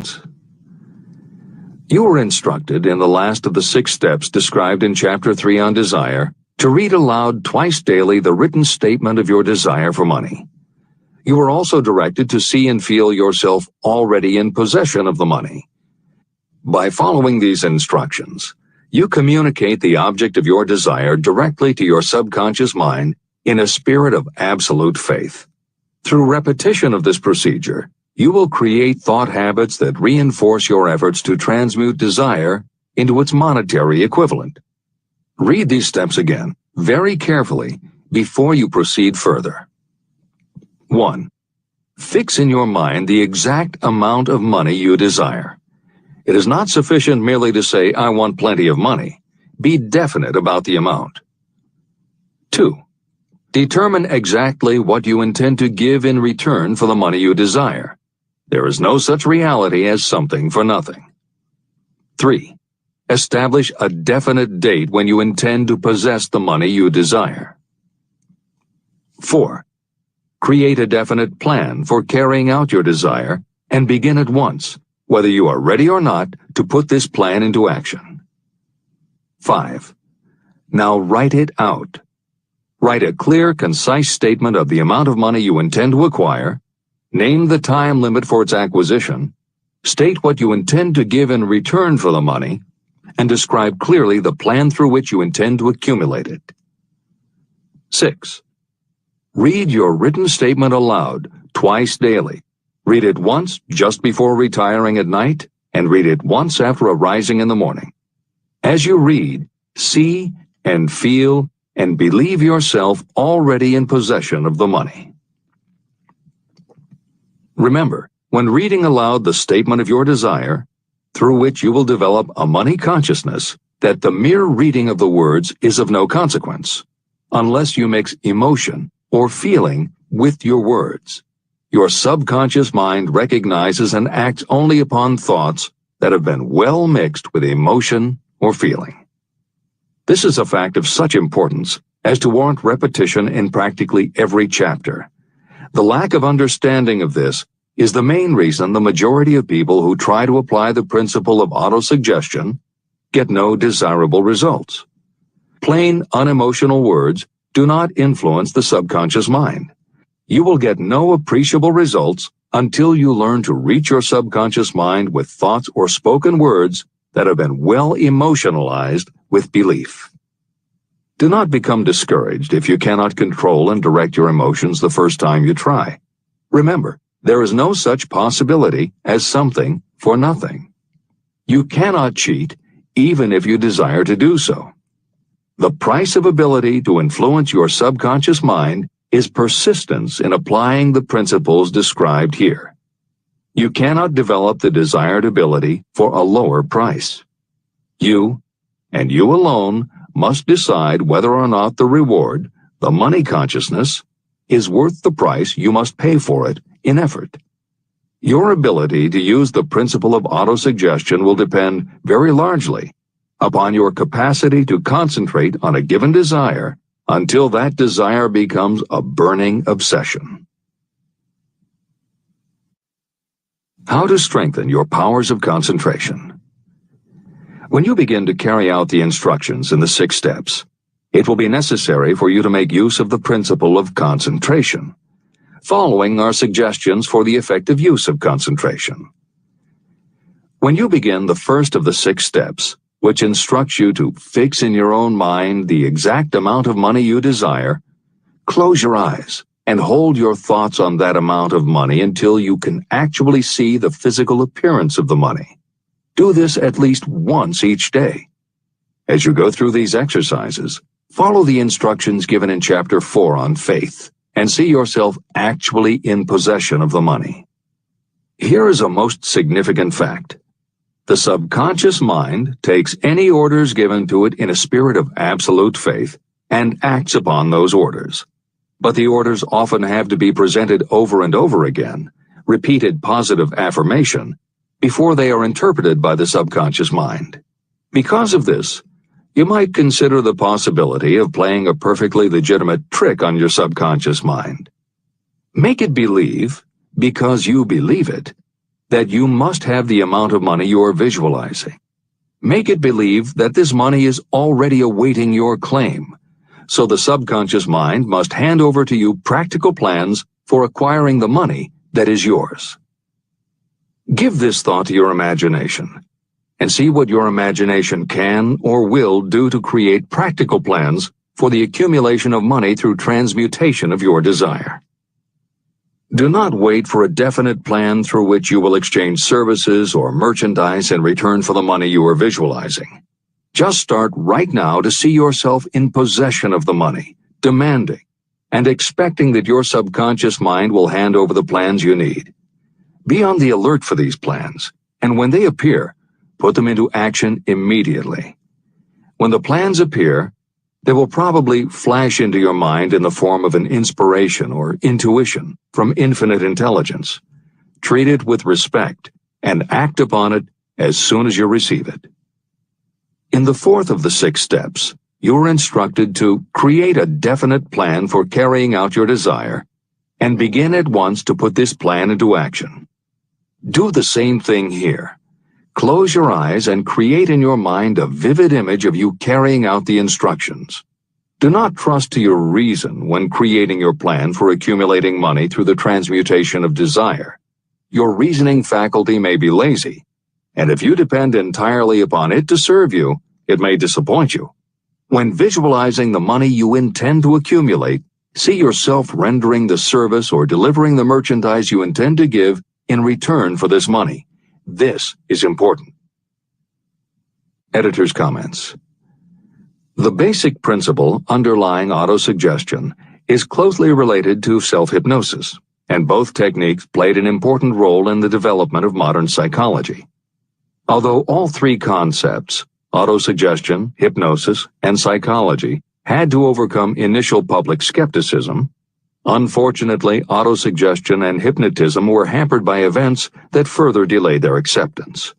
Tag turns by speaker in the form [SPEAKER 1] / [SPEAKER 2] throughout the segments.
[SPEAKER 1] instructions. You were instructed in the last of the 6 steps described in Chapter 3 on Desire to read aloud twice daily the written statement of your desire for money. You were also directed to see and feel yourself already in possession of the money. By following these instructions, you communicate the object of your desire directly to your subconscious mind in a spirit of absolute faith. Through repetition of this procedure, you will create thought habits that reinforce your efforts to transmute desire into its monetary equivalent. Read these steps again, very carefully, before you proceed further. 1. Fix in your mind the exact amount of money you desire. It is not sufficient merely to say, "I want plenty of money." Be definite about the amount. 2. Determine exactly what you intend to give in return for the money you desire. There is no such reality as something for nothing. 3. Establish a definite date when you intend to possess the money you desire. 4. Create a definite plan for carrying out your desire and begin at once, whether you are ready or not, to put this plan into action. 5. Now write it out. Write a clear, concise statement of the amount of money you intend to acquire, name the time limit for its acquisition, state what you intend to give in return for the money, and describe clearly the plan through which you intend to accumulate it. 6. Read your written statement aloud twice daily. Read it once just before retiring at night, and read it once after arising in the morning. As you read, see and feel and believe yourself already in possession of the money. Remember, when reading aloud the statement of your desire, through which you will develop a money consciousness, that the mere reading of the words is of no consequence, unless you mix emotion or feeling with your words. Your subconscious mind recognizes and acts only upon thoughts that have been well mixed with emotion or feeling. This is a fact of such importance as to warrant repetition in practically every chapter. The lack of understanding of this is the main reason the majority of people who try to apply the principle of autosuggestion get no desirable results. Plain, unemotional words do not influence the subconscious mind. You will get no appreciable results until you learn to reach your subconscious mind with thoughts or spoken words that have been well emotionalized with belief. Do not become discouraged if you cannot control and direct your emotions the first time you try. Remember, there is no such possibility as something for nothing. You cannot cheat even if you desire to do so. The price of ability to influence your subconscious mind is persistence in applying the principles described here. You cannot develop the desired ability for a lower price. You, and you alone, must decide whether or not the reward, the money consciousness, is worth the price you must pay for it in effort. Your ability to use the principle of autosuggestion will depend very largely upon your capacity to concentrate on a given desire until that desire becomes a burning obsession. How to strengthen your powers of concentration. When you begin to carry out the instructions in the 6 steps, it will be necessary for you to make use of the principle of concentration. Following are suggestions for the effective use of concentration. When you begin the first of the 6 steps, which instructs you to fix in your own mind the exact amount of money you desire, close your eyes and hold your thoughts on that amount of money until you can actually see the physical appearance of the money. Do this at least once each day. As you go through these exercises, follow the instructions given in Chapter 4 on faith and see yourself actually in possession of the money. Here is a most significant fact. The subconscious mind takes any orders given to it in a spirit of absolute faith and acts upon those orders. But the orders often have to be presented over and over again, repeated positive affirmation, before they are interpreted by the subconscious mind. Because of this, you might consider the possibility of playing a perfectly legitimate trick on your subconscious mind. Make it believe, because you believe it, that you must have the amount of money you are visualizing. Make it believe that this money is already awaiting your claim, so the subconscious mind must hand over to you practical plans for acquiring the money that is yours. Give this thought to your imagination, and see what your imagination can or will do to create practical plans for the accumulation of money through transmutation of your desire. Do not wait for a definite plan through which you will exchange services or merchandise in return for the money you are visualizing. Just start right now to see yourself in possession of the money, demanding, and expecting that your subconscious mind will hand over the plans you need. Be on the alert for these plans, and when they appear, put them into action immediately. When the plans appear, they will probably flash into your mind in the form of an inspiration or intuition from infinite intelligence. Treat it with respect and act upon it as soon as you receive it. In the fourth of the 6 steps, you are instructed to create a definite plan for carrying out your desire and begin at once to put this plan into action. Do the same thing here. Close your eyes and create in your mind a vivid image of you carrying out the instructions. Do not trust to your reason when creating your plan for accumulating money through the transmutation of desire. Your reasoning faculty may be lazy, and if you depend entirely upon it to serve you, it may disappoint you. When visualizing the money you intend to accumulate, see yourself rendering the service or delivering the merchandise you intend to give in return for this money. This is important. Editor's comments. The basic principle underlying autosuggestion is closely related to self-hypnosis, and both techniques played an important role in the development of modern psychology. Although all 3 concepts, autosuggestion, hypnosis, and psychology, had to overcome initial public skepticism, unfortunately, autosuggestion and hypnotism were hampered by events that further delayed their acceptance.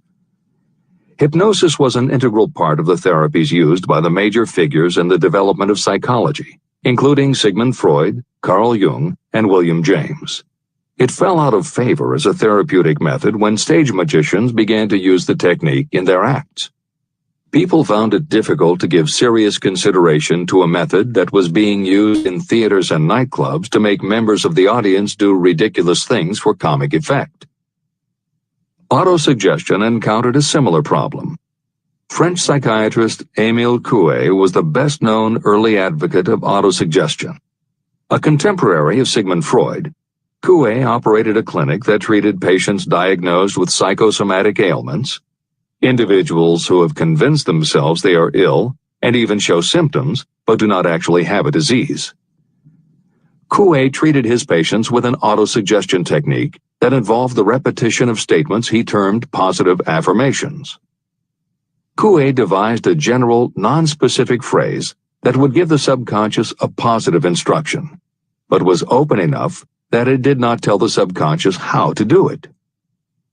[SPEAKER 1] Hypnosis was an integral part of the therapies used by the major figures in the development of psychology, including Sigmund Freud, Carl Jung, and William James. It fell out of favor as a therapeutic method when stage magicians began to use the technique in their acts. People found it difficult to give serious consideration to a method that was being used in theaters and nightclubs to make members of the audience do ridiculous things for comic effect. Autosuggestion encountered a similar problem. French psychiatrist Émile Coué was the best-known early advocate of autosuggestion. A contemporary of Sigmund Freud, Coué operated a clinic that treated patients diagnosed with psychosomatic ailments, individuals who have convinced themselves they are ill and even show symptoms but do not actually have a disease. Coué treated his patients with an autosuggestion technique that involved the repetition of statements he termed positive affirmations. Coué devised a general, non-specific phrase that would give the subconscious a positive instruction, but was open enough that it did not tell the subconscious how to do it.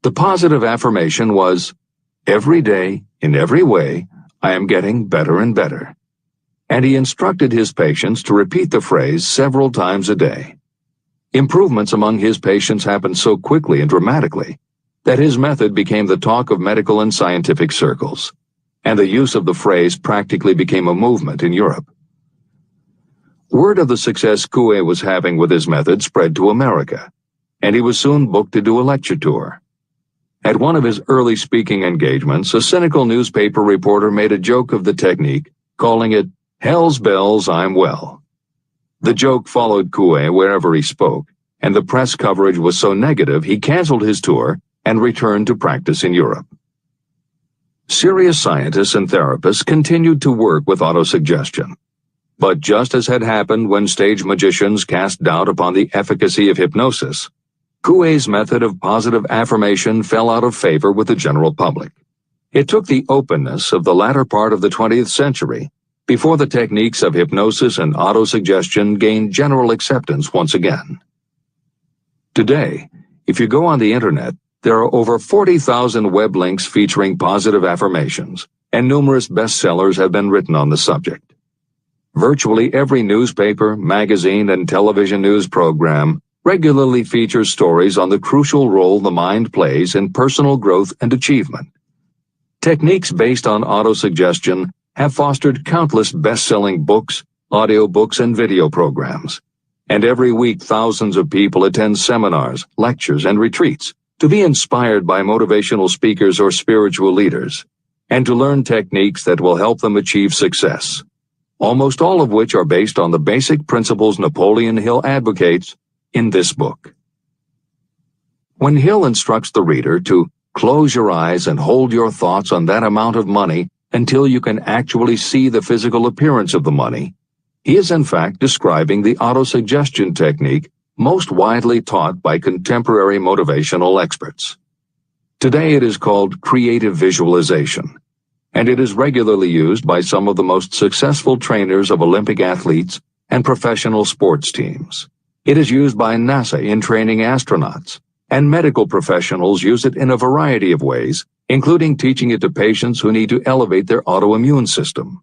[SPEAKER 1] The positive affirmation was, "Every day, in every way, I am getting better and better." And he instructed his patients to repeat the phrase several times a day. Improvements among his patients happened so quickly and dramatically that his method became the talk of medical and scientific circles, and the use of the phrase practically became a movement in Europe. Word of the success Coué was having with his method spread to America, and he was soon booked to do a lecture tour. At one of his early speaking engagements, a cynical newspaper reporter made a joke of the technique, calling it, "Hell's bells, I'm well." The joke followed Coué wherever he spoke, and the press coverage was so negative he canceled his tour and returned to practice in Europe. Serious scientists and therapists continued to work with autosuggestion. But just as had happened when stage magicians cast doubt upon the efficacy of hypnosis, Coué's method of positive affirmation fell out of favor with the general public. It took the openness of the latter part of the 20th century before the techniques of hypnosis and autosuggestion gained general acceptance once again. Today, if you go on the internet, there are over 40,000 web links featuring positive affirmations, and numerous bestsellers have been written on the subject. Virtually every newspaper, magazine, and television news program regularly features stories on the crucial role the mind plays in personal growth and achievement. Techniques based on autosuggestion have fostered countless best-selling books, audiobooks, and video programs. And every week thousands of people attend seminars, lectures, and retreats to be inspired by motivational speakers or spiritual leaders, and to learn techniques that will help them achieve success, almost all of which are based on the basic principles Napoleon Hill advocates in this book. When Hill instructs the reader to close your eyes and hold your thoughts on that amount of money until you can actually see the physical appearance of the money, he is in fact describing the autosuggestion technique most widely taught by contemporary motivational experts. Today it is called creative visualization, and it is regularly used by some of the most successful trainers of Olympic athletes and professional sports teams. It is used by NASA in training astronauts, and medical professionals use it in a variety of ways, including teaching it to patients who need to elevate their autoimmune system.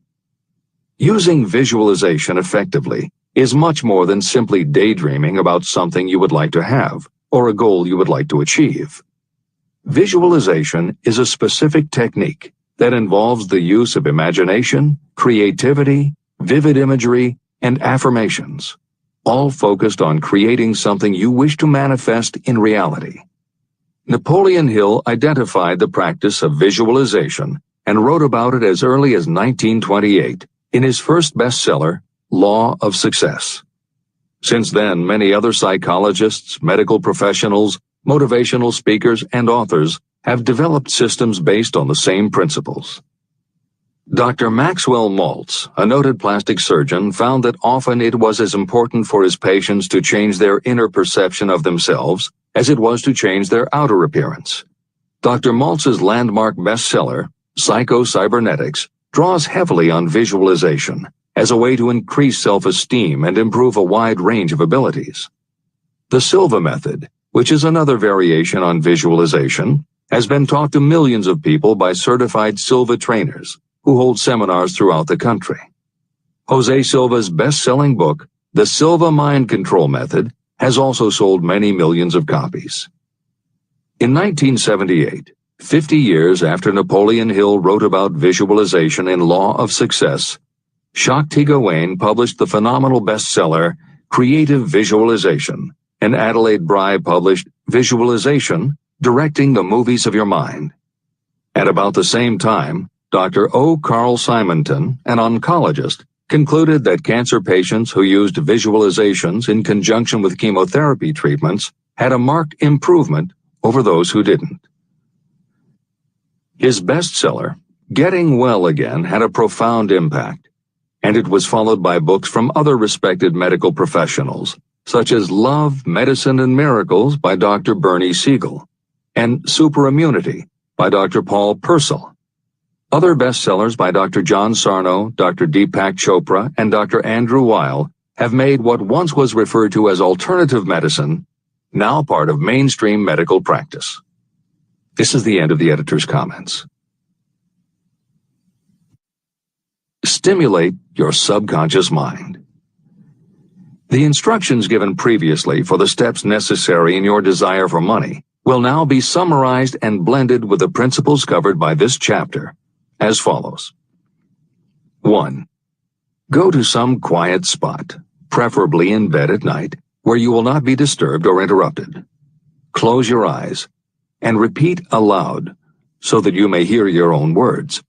[SPEAKER 1] Using visualization effectively is much more than simply daydreaming about something you would like to have or a goal you would like to achieve. Visualization is a specific technique that involves the use of imagination, creativity, vivid imagery, and affirmations, all focused on creating something you wish to manifest in reality. Napoleon Hill identified the practice of visualization and wrote about it as early as 1928 in his first bestseller, Law of Success. Since then, many other psychologists, medical professionals, motivational speakers, and authors have developed systems based on the same principles. Dr. Maxwell Maltz, a noted plastic surgeon, found that often it was as important for his patients to change their inner perception of themselves as it was to change their outer appearance. Dr. Maltz's landmark bestseller, Psycho-Cybernetics, draws heavily on visualization as a way to increase self-esteem and improve a wide range of abilities. The Silva method, which is another variation on visualization, has been taught to millions of people by certified Silva trainers who hold seminars throughout the country. Jose Silva's best-selling book, The Silva Mind Control Method, has also sold many millions of copies. In 1978, 50 years after Napoleon Hill wrote about visualization in Law of Success, Shakti Gawain published the phenomenal bestseller Creative Visualization, and Adelaide Bry published Visualization, Directing the Movies of Your Mind. At about the same time, Dr. O. Carl Simonton, an oncologist, concluded that cancer patients who used visualizations in conjunction with chemotherapy treatments had a marked improvement over those who didn't. His bestseller, Getting Well Again, had a profound impact, and it was followed by books from other respected medical professionals, such as Love, Medicine, and Miracles by Dr. Bernie Siegel, and Superimmunity by Dr. Paul Purcell. Other bestsellers by Dr. John Sarno, Dr. Deepak Chopra, and Dr. Andrew Weil have made what once was referred to as alternative medicine now part of mainstream medical practice. This is the end of the editor's comments. Stimulate your subconscious mind. The instructions given previously for the steps necessary in your desire for money will now be summarized and blended with the principles covered by this chapter as follows. 1. Go to some quiet spot, preferably in bed at night, where you will not be disturbed or interrupted. Close your eyes and repeat aloud, so that you may hear your own words,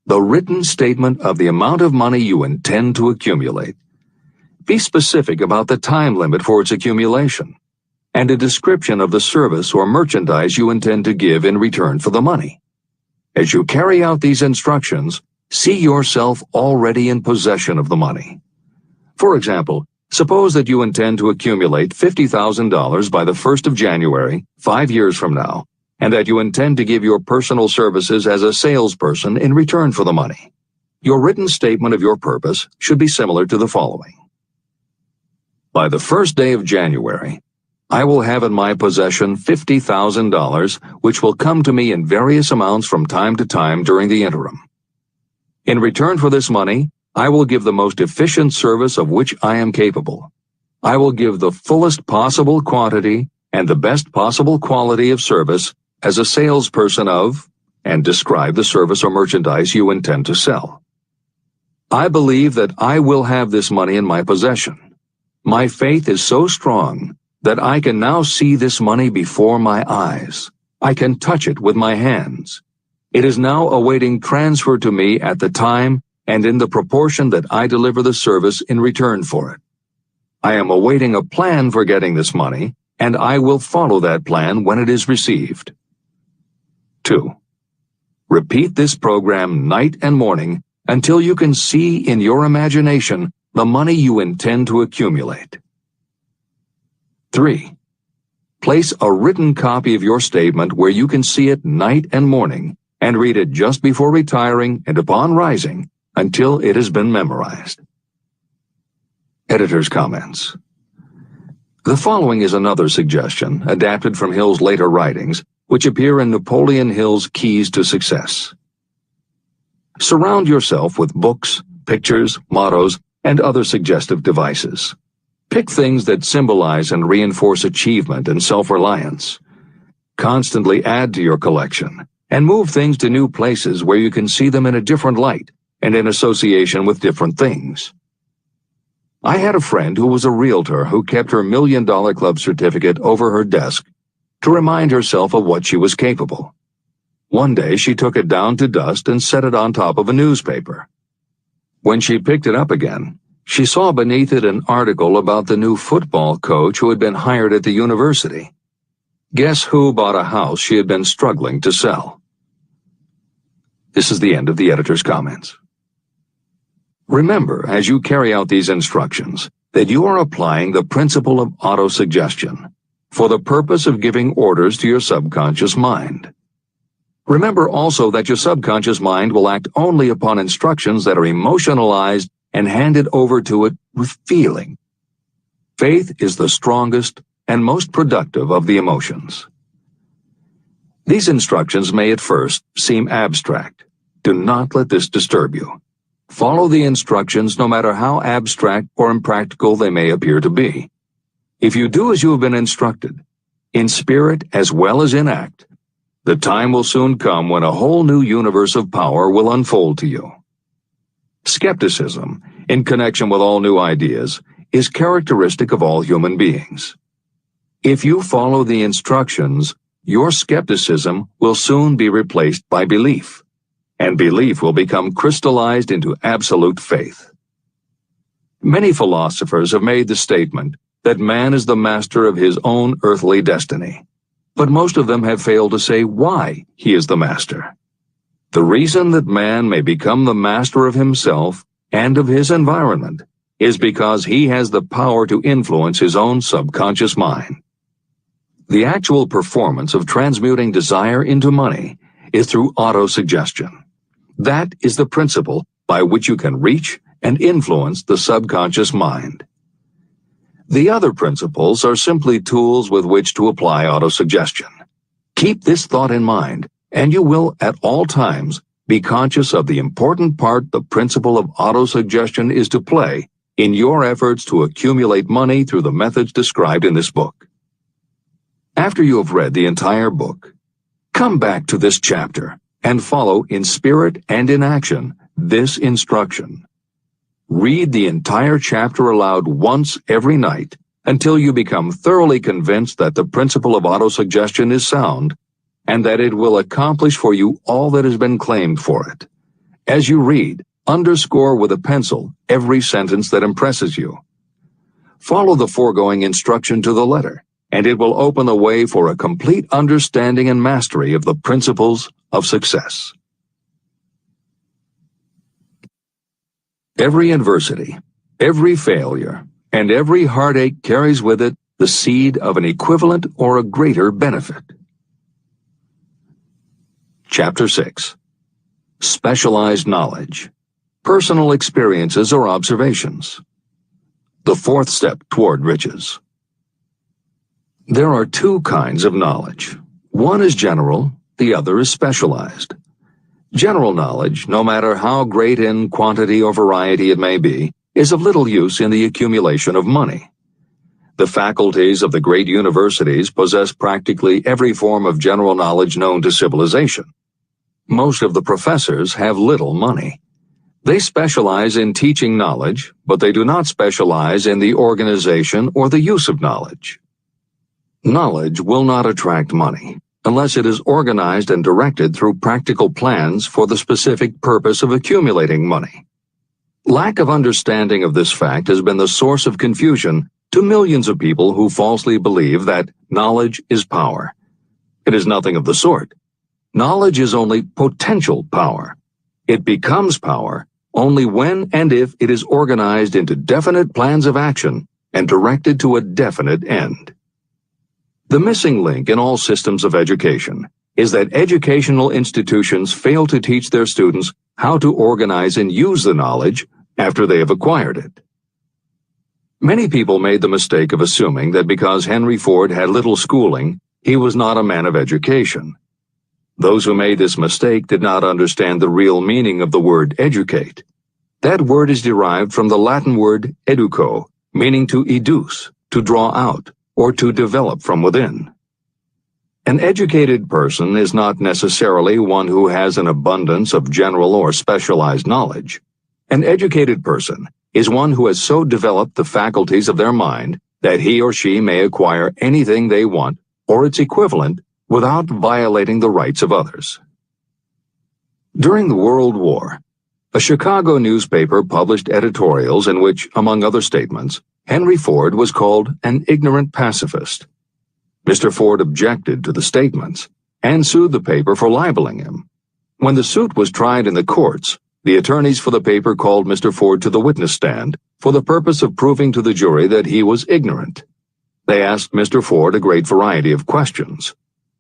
[SPEAKER 1] the written statement of the amount of money you intend to accumulate. Be specific about the time limit for its accumulation, and a description of the service or merchandise you intend to give in return for the money. As you carry out these instructions, see yourself already in possession of the money. For example, suppose that you intend to accumulate $50,000 by the 1st of January, 5 years from now, and that you intend to give your personal services as a salesperson in return for the money. Your written statement of your purpose should be similar to the following. By the first day of January, I will have in my possession $50,000, which will come to me in various amounts from time to time during the interim. In return for this money, I will give the most efficient service of which I am capable. I will give the fullest possible quantity and the best possible quality of service as a salesperson of, and describe the service or merchandise you intend to sell. I believe that I will have this money in my possession. My faith is so strong that I can now see this money before my eyes. I can touch it with my hands. It is now awaiting transfer to me at the time and in the proportion that I deliver the service in return for it. I am awaiting a plan for getting this money, and I will follow that plan when it is received. 2. Repeat this program night and morning until you can see in your imagination the money you intend to accumulate. 3. Place a written copy of your statement where you can see it night and morning and read it just before retiring and upon rising until it has been memorized. Editor's comments. The following is another suggestion, adapted from Hill's later writings, which appear in Napoleon Hill's Keys to Success. Surround yourself with books, pictures, mottos, and other suggestive devices. Pick things that symbolize and reinforce achievement and self-reliance. Constantly add to your collection, and move things to new places where you can see them in a different light and in association with different things. I had a friend who was a realtor who kept her $1 Million Club certificate over her desk to remind herself of what she was capable. One day she took it down to dust and set it on top of a newspaper. When she picked it up again, she saw beneath it an article about the new football coach who had been hired at the university. Guess who bought a house she had been struggling to sell? This is the end of the editor's comments. Remember, as you carry out these instructions, that you are applying the principle of autosuggestion for the purpose of giving orders to your subconscious mind. Remember also that your subconscious mind will act only upon instructions that are emotionalized and handed over to it with feeling. Faith is the strongest and most productive of the emotions. These instructions may at first seem abstract. Do not let this disturb you. Follow the instructions no matter how abstract or impractical they may appear to be. If you do as you have been instructed, in spirit as well as in act, the time will soon come when a whole new universe of power will unfold to you. Skepticism, in connection with all new ideas, is characteristic of all human beings. If you follow the instructions, your skepticism will soon be replaced by belief, and belief will become crystallized into absolute faith. Many philosophers have made the statement that man is the master of his own earthly destiny, but most of them have failed to say why he is the master. The reason that man may become the master of himself and of his environment is because he has the power to influence his own subconscious mind. The actual performance of transmuting desire into money is through autosuggestion. That is the principle by which you can reach and influence the subconscious mind. The other principles are simply tools with which to apply autosuggestion. Keep this thought in mind, and you will at all times be conscious of the important part the principle of autosuggestion is to play in your efforts to accumulate money through the methods described in this book. After you have read the entire book, come back to this chapter and follow in spirit and in action this instruction. Read the entire chapter aloud once every night until you become thoroughly convinced that the principle of autosuggestion is sound and that it will accomplish for you all that has been claimed for it. As you read, underscore with a pencil every sentence that impresses you. Follow the foregoing instruction to the letter, and it will open the way for a complete understanding and mastery of the principles of success. Every adversity, every failure, and every heartache carries with it the seed of an equivalent or a greater benefit. Chapter 6. Specialized knowledge. Personal experiences or observations. The fourth step toward riches. There are two kinds of knowledge. One is general, the other is specialized. General knowledge, no matter how great in quantity or variety it may be, is of little use in the accumulation of money. The faculties of the great universities possess practically every form of general knowledge known to civilization. Most of the professors have little money. They specialize in teaching knowledge, but they do not specialize in the organization or the use of knowledge. Knowledge will not attract money unless it is organized and directed through practical plans for the specific purpose of accumulating money. Lack of understanding of this fact has been the source of confusion to millions of people who falsely believe that knowledge is power. It is nothing of the sort. Knowledge is only potential power. It becomes power only when and if it is organized into definite plans of action and directed to a definite end. The missing link in all systems of education is that educational institutions fail to teach their students how to organize and use the knowledge after they have acquired it. Many people made the mistake of assuming that because Henry Ford had little schooling, he was not a man of education. Those who made this mistake did not understand the real meaning of the word educate. That word is derived from the Latin word educo, meaning to educe, to draw out, or to develop from within. An educated person is not necessarily one who has an abundance of general or specialized knowledge. An educated person is one who has so developed the faculties of their mind that he or she may acquire anything they want or its equivalent without violating the rights of others. During the World War, a Chicago newspaper published editorials in which, among other statements, Henry Ford was called an ignorant pacifist. Mr. Ford objected to the statements and sued the paper for libeling him. When the suit was tried in the courts, the attorneys for the paper called Mr. Ford to the witness stand for the purpose of proving to the jury that he was ignorant. They asked Mr. Ford a great variety of questions.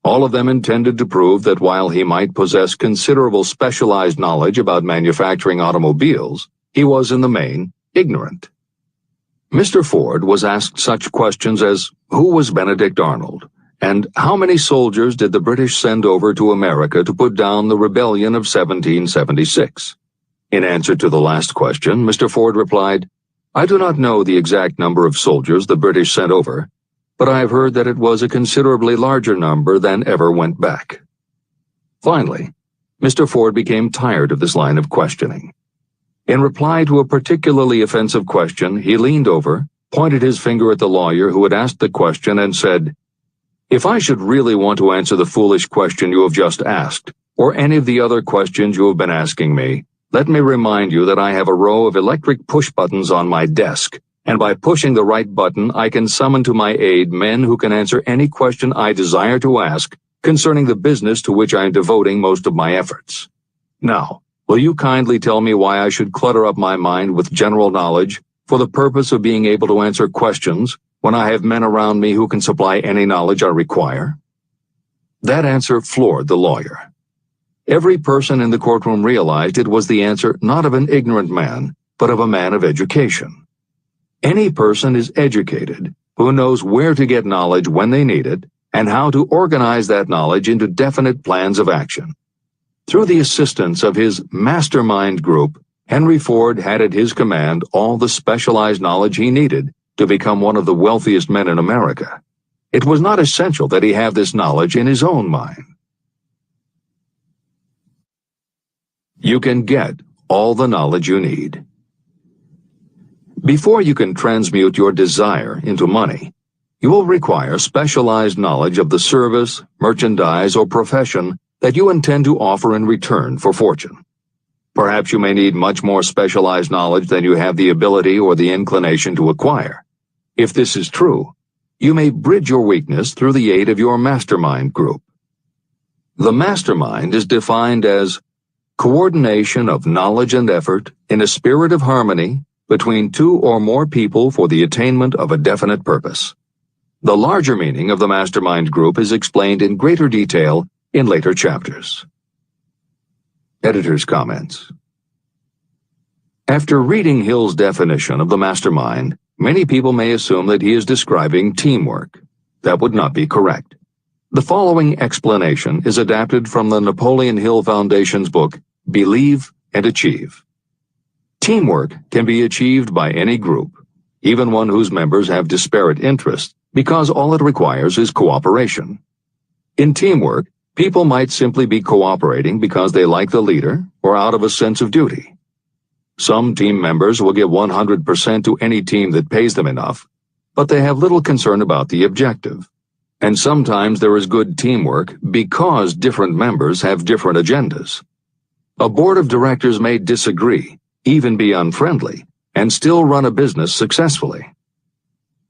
[SPEAKER 1] All of them intended to prove that while he might possess considerable specialized knowledge about manufacturing automobiles, he was in the main ignorant. Mr. Ford was asked such questions as, who was Benedict Arnold? And how many soldiers did the British send over to America to put down the rebellion of 1776? In answer to the last question, Mr. Ford replied, I do not know the exact number of soldiers the British sent over, but I have heard that it was a considerably larger number than ever went back. Finally, Mr. Ford became tired of this line of questioning. In reply to a particularly offensive question, he leaned over, pointed his finger at the lawyer who had asked the question, and said, If I should really want to answer the foolish question you have just asked, or any of the other questions you have been asking me, let me remind you that I have a row of electric push buttons on my desk, and by pushing the right button, I can summon to my aid men who can answer any question I desire to ask concerning the business to which I am devoting most of my efforts. Now, will you kindly tell me why I should clutter up my mind with general knowledge for the purpose of being able to answer questions when I have men around me who can supply any knowledge I require? That answer floored the lawyer. Every person in the courtroom realized it was the answer not of an ignorant man, but of a man of education. Any person is educated who knows where to get knowledge when they need it and how to organize that knowledge into definite plans of action. Through the assistance of his mastermind group, Henry Ford had at his command all the specialized knowledge he needed to become one of the wealthiest men in America. It was not essential that he have this knowledge in his own mind. You can get all the knowledge you need. Before you can transmute your desire into money, you will require specialized knowledge of the service, merchandise, or profession that you intend to offer in return for fortune. Perhaps you may need much more specialized knowledge than you have the ability or the inclination to acquire. If this is true, you may bridge your weakness through the aid of your mastermind group. The mastermind is defined as coordination of knowledge and effort in a spirit of harmony between two or more people for the attainment of a definite purpose. The larger meaning of the mastermind group is explained in greater detail in later chapters. Editor's comments. After reading Hill's definition of the mastermind, many people may assume that he is describing teamwork. That would not be correct. The following explanation is adapted from the Napoleon Hill Foundation's book, Believe and Achieve. Teamwork can be achieved by any group. even one whose members have disparate interests, because all it requires is cooperation. In teamwork, people might simply be cooperating because they like the leader or out of a sense of duty. Some team members will give 100% to any team that pays them enough, but they have little concern about the objective. And sometimes there is good teamwork because different members have different agendas. A board of directors may disagree, even be unfriendly, and still run a business successfully.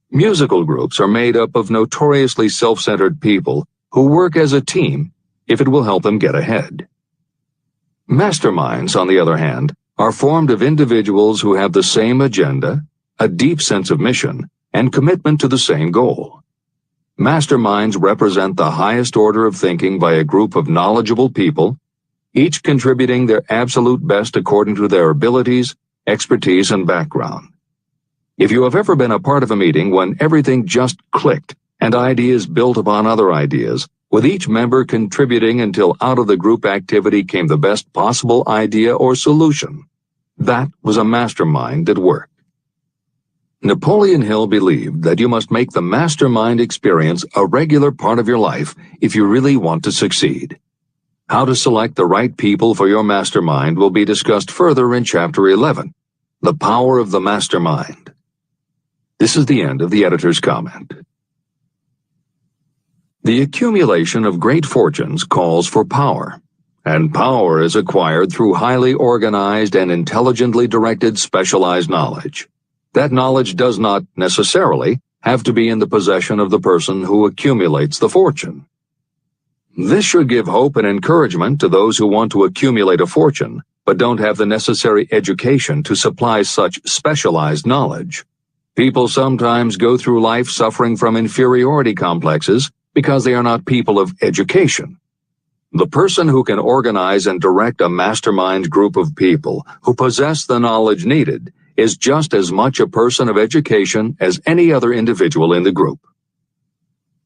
[SPEAKER 1] Musical groups are made up of notoriously self-centered people who work as a team if it will help them get ahead. Masterminds, on the other hand, are formed of individuals who have the same agenda, a deep sense of mission, and commitment to the same goal. Masterminds represent the highest order of thinking by a group of knowledgeable people, each contributing their absolute best according to their abilities, expertise, and background. If you have ever been a part of a meeting when everything just clicked and ideas built upon other ideas, with each member contributing until out of the group activity came the best possible idea or solution, that was a mastermind at work. Napoleon Hill believed that you must make the mastermind experience a regular part of your life if you really want to succeed. How to select the right people for your mastermind will be discussed further in Chapter 11, The Power of the Mastermind. This is the end of the editor's comment. The accumulation of great fortunes calls for power, and power is acquired through highly organized and intelligently directed specialized knowledge. That knowledge does not necessarily have to be in the possession of the person who accumulates the fortune. This should give hope and encouragement to those who want to accumulate a fortune, but don't have the necessary education to supply such specialized knowledge. People sometimes go through life suffering from inferiority complexes because they are not people of education. The person who can organize and direct a mastermind group of people who possess the knowledge needed is just as much a person of education as any other individual in the group.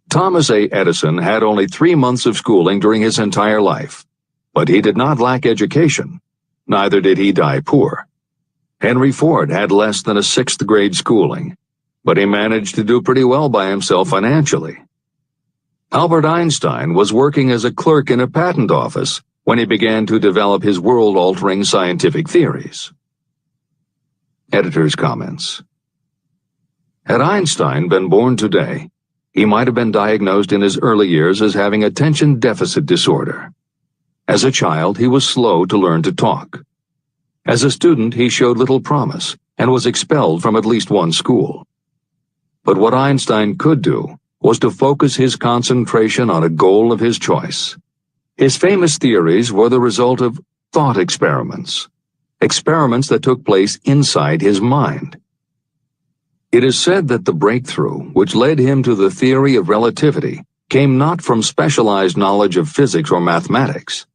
[SPEAKER 1] Thomas A. Edison had only 3 months of schooling during his entire life, but he did not lack education. Neither did he die poor. Henry Ford had less than a 6th grade schooling, but he managed to do pretty well by himself financially. Albert Einstein was working as a clerk in a patent office when he began to develop his world-altering scientific theories. Editor's comments. Had Einstein been born today, he might have been diagnosed in his early years as having attention deficit disorder. As a child, he was slow to learn to talk. As a student, he showed little promise and was expelled from at least one school. But what Einstein could do was to focus his concentration on a goal of his choice. His famous theories were the result of thought experiments that took place inside his mind. It is said that the breakthrough, which led him to the theory of relativity, came not from specialized knowledge of physics or mathematics,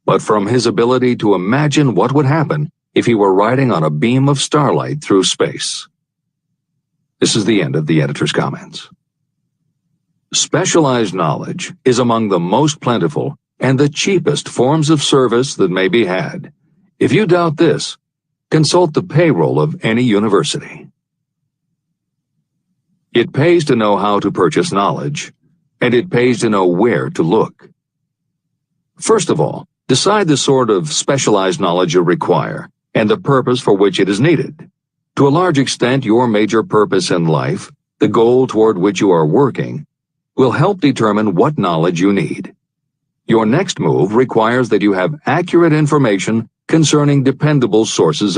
[SPEAKER 1] but from his ability to imagine what would happen if he were riding on a beam of starlight through space. This is the end of the editor's comments. Specialized knowledge is among the most plentiful and the cheapest forms of service that may be had. If you doubt this, consult the payroll of any university. It pays to know how to purchase knowledge, and it pays to know where to look. First of all, decide the sort of specialized knowledge you require and the purpose for which it is needed. To a large extent, your major purpose in life, the goal toward which you are working, will help determine what knowledge you need. Your next move requires that you have accurate information concerning dependable sources